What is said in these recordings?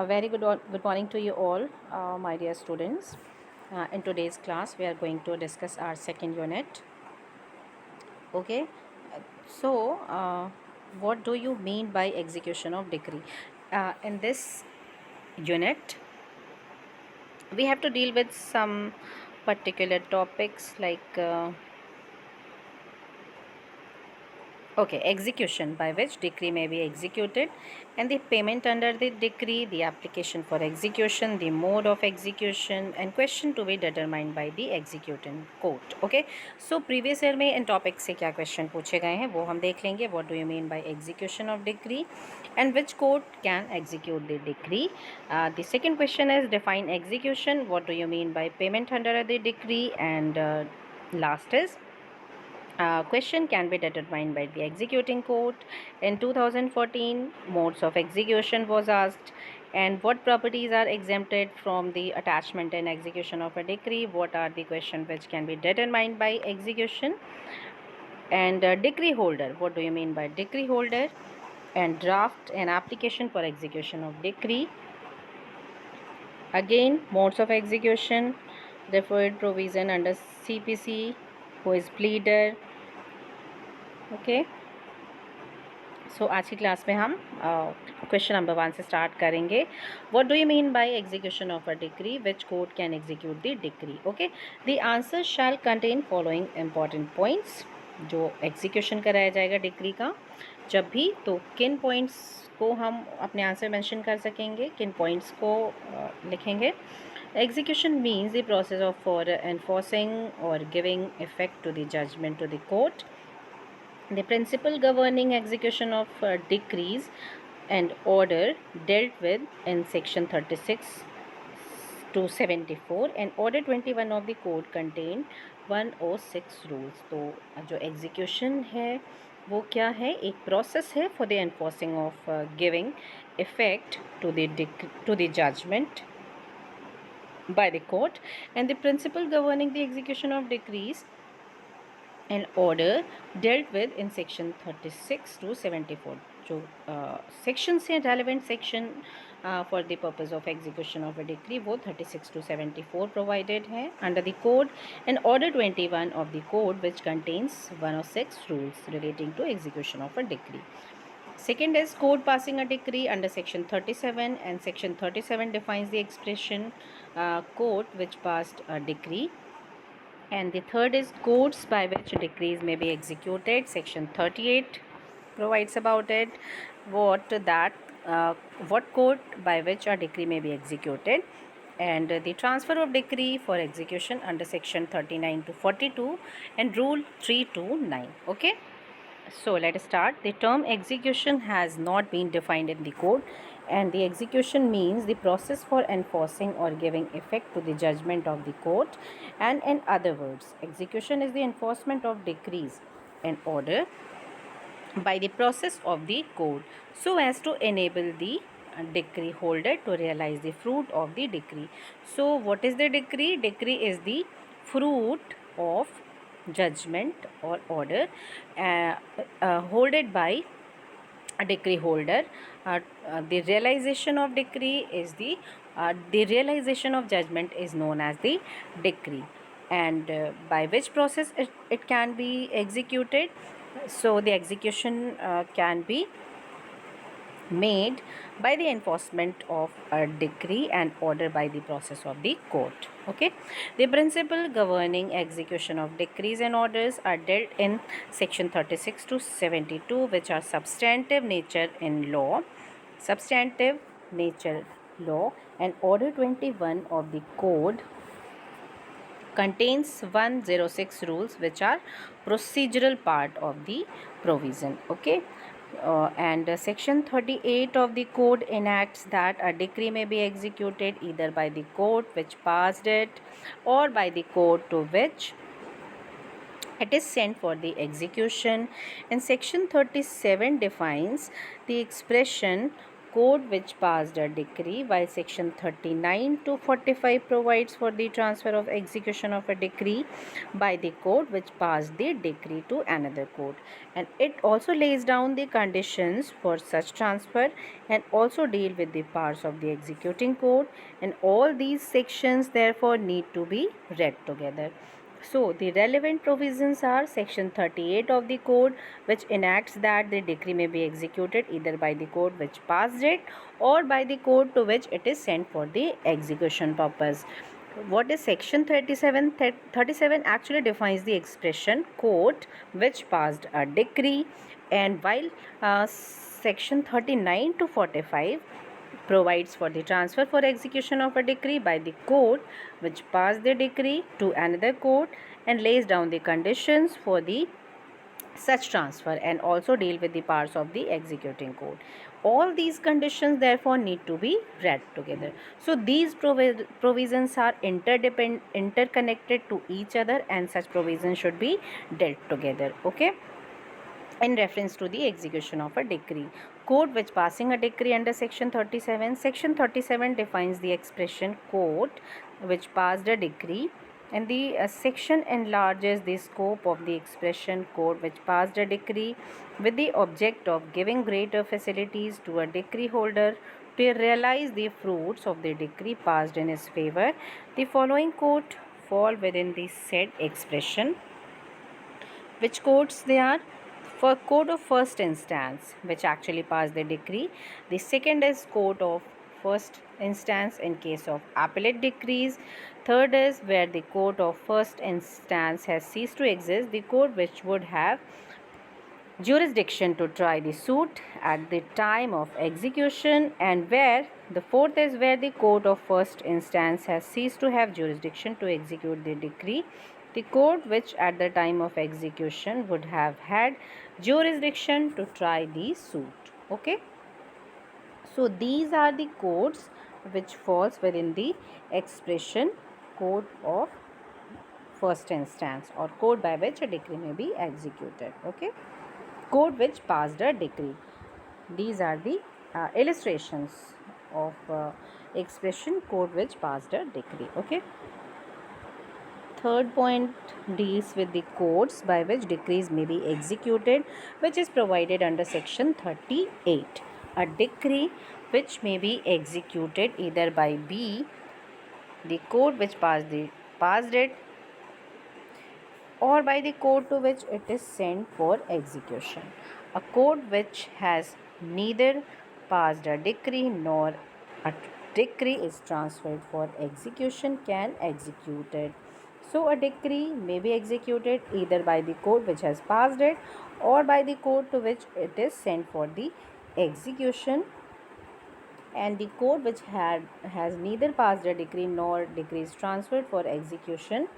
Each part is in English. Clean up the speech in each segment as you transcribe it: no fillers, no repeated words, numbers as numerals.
A very good morning to you all, my dear students. In today's class, we are going to discuss our second unit. Okay, so what do you mean by execution of decree? In this unit, we have to deal with some particular topics like okay, execution by which decree may be executed, and the payment under the decree, the application for execution, the mode of execution, and question to be determined by the executing court. Okay, so previous year में इन topic से क्या question पूछे गए हैं वो हम देख लेंगे. What do you mean by execution of decree, and which court can execute the decree? The second question is define execution. What do you mean by payment under the decree? And last is question can be determined by the executing court. In 2014, modes of execution was asked, and what properties are exempted from the attachment and execution of a decree. What are the questions which can be determined by execution? And decree holder, what do you mean by decree holder? And draft and application for execution of decree. Again, modes of execution, deferred provision under CPC, who is pleader. Okay, सो आज की class में हम question number 1 से start करेंगे. What do you mean by execution of a decree? Which court can execute the decree? Okay, the answer shall contain following important points. जो execution कराया जाएगा decree का जब भी, तो किन पॉइंट्स को हम अपने आंसर मेंशन कर सकेंगे, किन पॉइंट्स को लिखेंगे. Execution means the process of for enforcing और giving effect to the judgement to the court. The principle governing execution of decrees and order dealt with in section 36 to 74, and order 21 of the code contained 106 rules. तो जो execution है वो क्या है? एक process है for the enforcing of giving effect to the judgment by the court, and the principle governing the execution of decrees and order dealt with in section 36 to 74. जो sections हैं, relevant section for the purpose of execution of a decree, वो 36 to 74 provided हैं under the code, and order 21 of the code which contains 106 rules relating to execution of a decree. Second is code passing a decree under section 37, and section 37 defines the expression court which passed a decree. And the third is codes by which decrees may be executed. Section 38 provides about it. What code by which a decree may be executed, and the transfer of decree for execution under section 39 to 42 and rule 3 to 9. Okay, so let us start. The term execution has not been defined in the code, and the execution means the process for enforcing or giving effect to the judgment of the court. And in other words, execution is the enforcement of decrees and order by the process of the court so as to enable the decree holder to realize the fruit of the decree. So what is the decree? Decree is the fruit of judgment or order holded by a decree holder. The realization of decree is the realization of judgment is known as the decree, and by which process it can be executed. So the execution can be made by the enforcement of a decree and order by the process of the court. Okay, the principle governing execution of decrees and orders are dealt in section 36 to 72, which are substantive nature in law, substantive nature law, and order 21 of the code contains 106 rules which are procedural part of the provision. Okay, and section 38 of the code enacts that a decree may be executed either by the court which passed it or by the court to which it is sent for the execution. And section 37 defines the expression code which passed a decree, while section 39 to 45 provides for the transfer of execution of a decree by the court which passed the decree to another court, and it also lays down the conditions for such transfer and also deal with the powers of the executing court, and all these sections therefore need to be read together. So, the relevant provisions are section 38 of the code, which enacts that the decree may be executed either by the court which passed it or by the court to which it is sent for the execution purpose. What is section 37? 37 actually defines the expression court which passed a decree, and while section 39 to 45 provides for the transfer for execution of a decree by the court which passed the decree to another court and lays down the conditions for the such transfer and also deal with the powers of the executing court. All these conditions therefore need to be read together. So these provisions are interconnected to each other, and such provisions should be dealt together. Okay, in reference to the execution of a decree. Court which passing a decree under section 37. Section 37 defines the expression court which passed a decree, and the section enlarges the scope of the expression court which passed a decree with the object of giving greater facilities to a decree holder to realize the fruits of the decree passed in his favor. The following court fall within the said expression. Which courts they are? For court of first instance, which actually passed the decree. The second is court of first instance in case of appellate decrees. Third is where the court of first instance has ceased to exist, the court which would have jurisdiction to try the suit at the time of execution, and where the fourth is where the court of first instance has ceased to have jurisdiction to execute the decree, the court which at the time of execution would have had jurisdiction to try the suit. Okay, so these are the courts which falls within the expression court of first instance or court by which a decree may be executed. Okay, court which passed a decree. These are the illustrations of expression court which passed a decree. Okay, third point deals with the courts by which decrees may be executed, which is provided under section 38. A decree which may be executed either by B, the court which passed it, or by the court to which it is sent for execution. A court which has neither passed a decree nor a decree is transferred for execution can execute it. So a decree may be executed either by the court which has passed it or by the court to which it is sent for the execution, and the court which has neither passed a decree nor decree is transferred for execution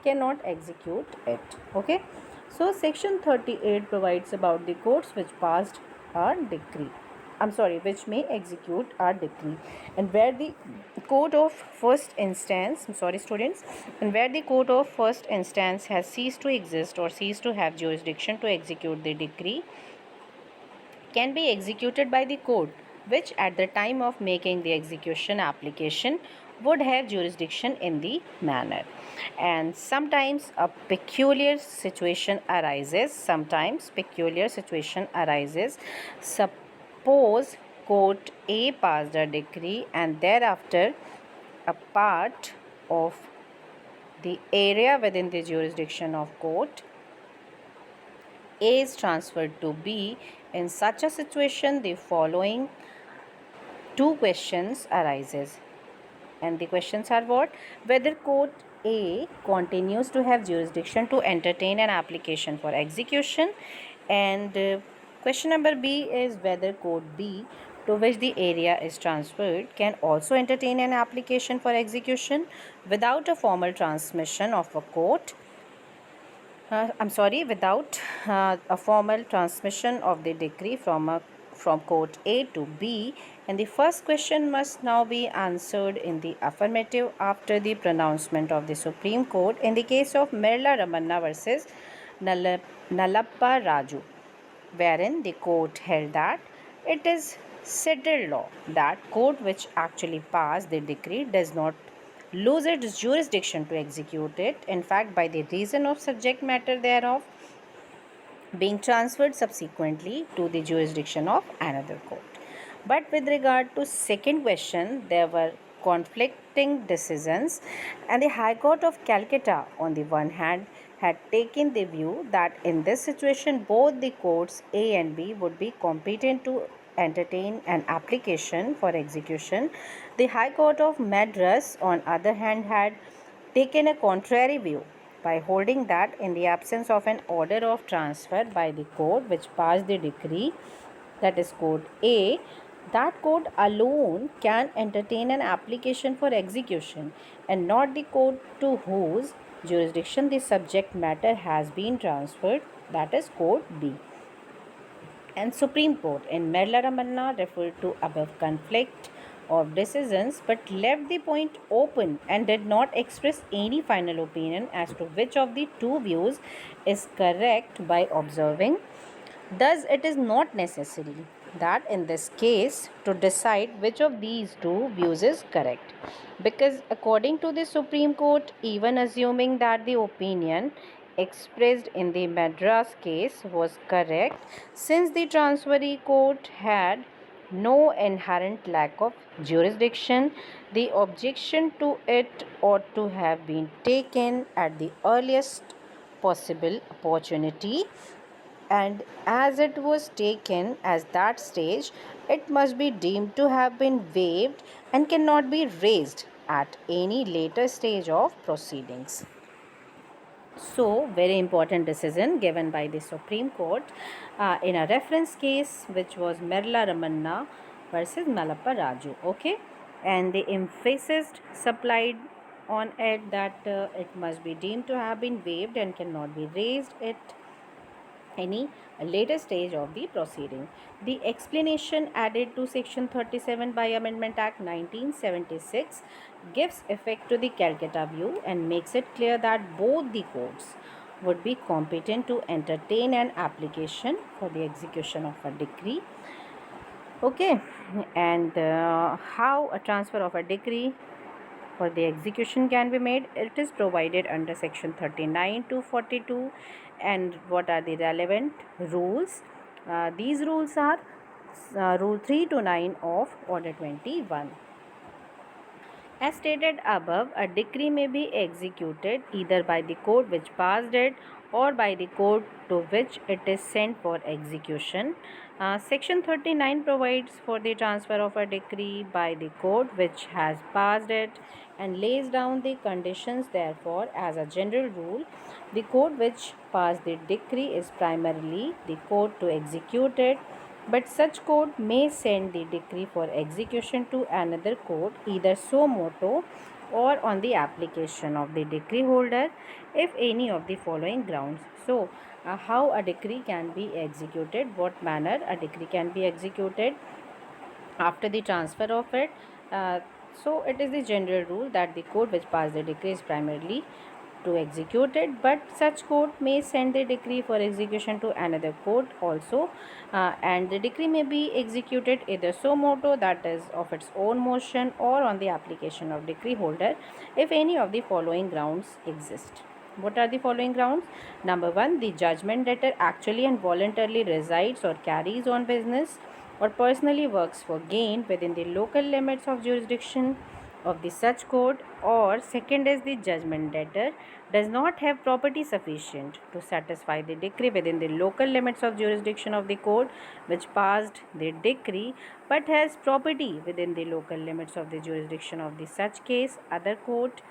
cannot execute it. Okay, so section 38 provides about the courts which passed a decree, which may execute a decree, and where the court of first instance, students, and where the court of first instance has ceased to exist or ceased to have jurisdiction to execute the decree, can be executed by the court which at the time of making the execution application would have jurisdiction in the manner. And sometimes a peculiar situation arises. Suppose court A passed a decree and thereafter a part of the area within the jurisdiction of court A is transferred to B. In such a situation, the following two questions arises, and the questions are what? Whether court A continues to have jurisdiction to entertain an application for execution, and question number B is whether court B to which the area is transferred can also entertain an application for execution without a formal transmission of a court without a formal transmission of the decree from court A to B, and the first question must now be answered in the affirmative after the pronouncement of the Supreme Court in the case of Merla Ramanna versus Nallappa Raju, wherein the court held that it is settled law. That court which actually passed the decree does not lose its jurisdiction to execute it. In fact, by the reason of subject matter thereof being transferred subsequently to the jurisdiction of another court. But with regard to second question, there were conflicting decisions, and the High Court of Calcutta, on the one hand, had taken the view that in this situation both the courts A and B would be competent to entertain an application for execution. The High Court of Madras, on other hand, had taken a contrary view by holding that in the absence of an order of transfer by the court which passed the decree, that is court A, that court alone can entertain an application for execution and not the court to whose jurisdiction the subject matter has been transferred, that is court B. And Supreme Court in Merla Ramanna referred to above conflict of decisions but left the point open and did not express any final opinion as to which of the two views is correct by observing. Thus, it is not necessary that in this case to decide which of these two views is correct, because according to the Supreme Court, even assuming that the opinion expressed in the Madras case was correct, since the transferee court had no inherent lack of jurisdiction, the objection to it ought to have been taken at the earliest possible opportunity, and as it was taken at that stage, it must be deemed to have been waived and cannot be raised at any later stage of proceedings. So, very important decision given by the Supreme Court in a reference case which was Merla Ramanna versus Malappa Raju. Okay, and the emphasis supplied on it that it must be deemed to have been waived and cannot be raised at any later stage of the proceeding. The explanation added to Section 37 by Amendment Act 1976 gives effect to the Calcutta view and makes it clear that both the courts would be competent to entertain an application for the execution of a decree. Okay, and how a transfer of a decree for the execution can be made, it is provided under section 39 to 42. And what are the relevant rules? These rules are rule 3 to 9 of order 21. As stated above, a decree may be executed either by the court which passed it or by the court to which it is sent for execution. Section 39 provides for the transfer of a decree by the court which has passed it and lays down the conditions. Therefore, as a general rule, the court which passed the decree is primarily the court to execute it, but such court may send the decree for execution to another court either suo motu or on the application of the decree holder if any of the following grounds. So, how a decree can be executed, what manner a decree can be executed after the transfer of it. So, it is the general rule that the court which passed the decree is primarily to execute it, but such court may send the decree for execution to another court also, and the decree may be executed either suo motu, that is of its own motion, or on the application of decree holder if any of the following grounds exist. What are the following grounds? Number 1, the judgment debtor actually and voluntarily resides or carries on business or personally works for gain within the local limits of jurisdiction of the such court. Or second is the judgment debtor does not have property sufficient to satisfy the decree within the local limits of jurisdiction of the court which passed the decree, but has property within the local limits of the jurisdiction of the such case other court.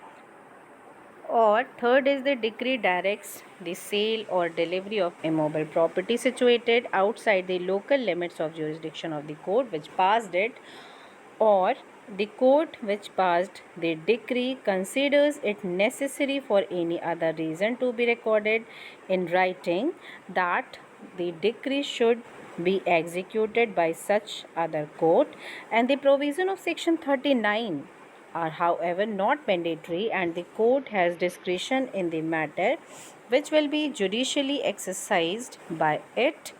Or third is the decree directs the sale or delivery of immobile property situated outside the local limits of jurisdiction of the court which passed it, or the court which passed the decree considers it necessary for any other reason to be recorded in writing that the decree should be executed by such other court. And the provision of section 39 are however not mandatory, and the court has discretion in the matter which will be judicially exercised by it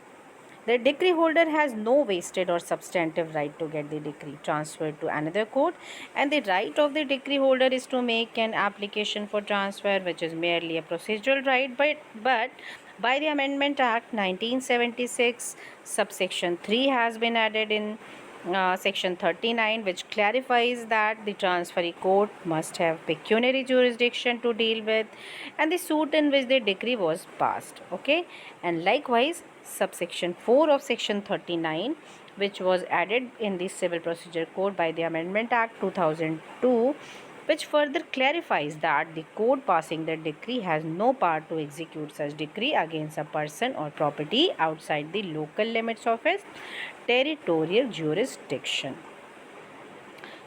The decree holder has no vested or substantive right to get the decree transferred to another court, and the right of the decree holder is to make an application for transfer, which is merely a procedural right. But by the Amendment Act 1976, subsection 3 has been added in section 39, which clarifies that the transferee court must have pecuniary jurisdiction to deal with and the suit in which the decree was passed. Okay, and likewise subsection 4 of section 39, which was added in the Civil Procedure Code by the Amendment Act 2002, which further clarifies that the court passing the decree has no power to execute such decree against a person or property outside the local limits of its territorial jurisdiction.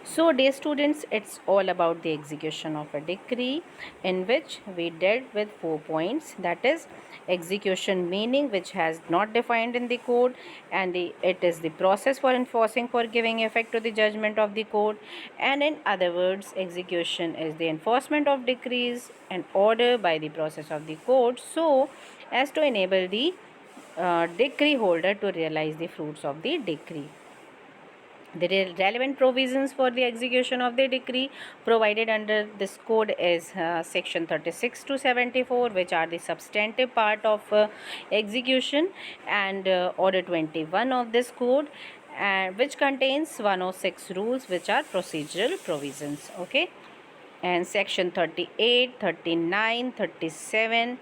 So, dear students, it's all about the execution of a decree, in which we dealt with 4 points, that is execution meaning, which has not defined in the code, and it is the process for enforcing, for giving effect to the judgment of the court, and in other words, execution is the enforcement of decrees and order by the process of the court, so as to enable the decree holder to realize the fruits of the decree. The relevant provisions for the execution of the decree provided under this code is section 36 to 74, which are the substantive part of execution, and order 21 of this code, which contains 106 rules, which are procedural provisions. Okay, and section 38, 39, 37,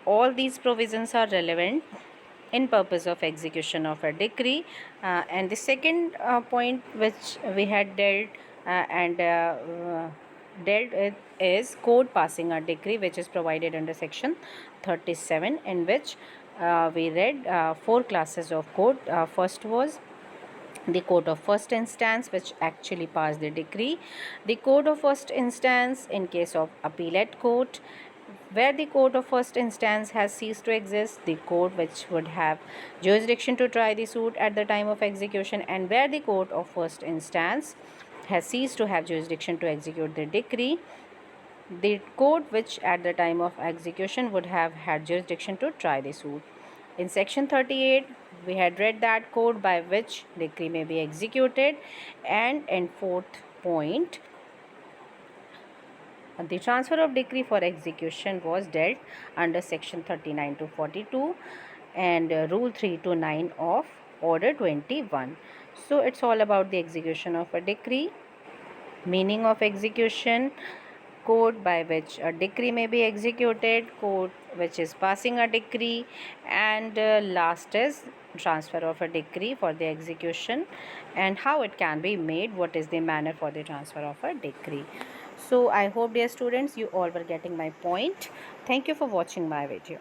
all these provisions are relevant in purpose of execution of a decree, and the second point which we had dealt with is court passing a decree, which is provided under section 37, in which we read 4 classes of court. First was the court of first instance, which actually passed the decree. The court of first instance in case of appellate court, where the court of first instance has ceased to exist, the court which would have jurisdiction to try the suit at the time of execution, and where the court of first instance has ceased to have jurisdiction to execute the decree, the court which at the time of execution would have had jurisdiction to try the suit. In section 38, we had read that code by which decree may be executed, and in fourth point, the transfer of decree for execution was dealt under section 39 to 42 and rule 3 to 9 of order 21. So it's all about the execution of a decree, meaning of execution, code by which a decree may be executed, code which is passing a decree, and last is transfer of a decree for the execution and how it can be made, what is the manner for the transfer of a decree. So I hope, dear students, you all were getting my point. Thank you for watching my video.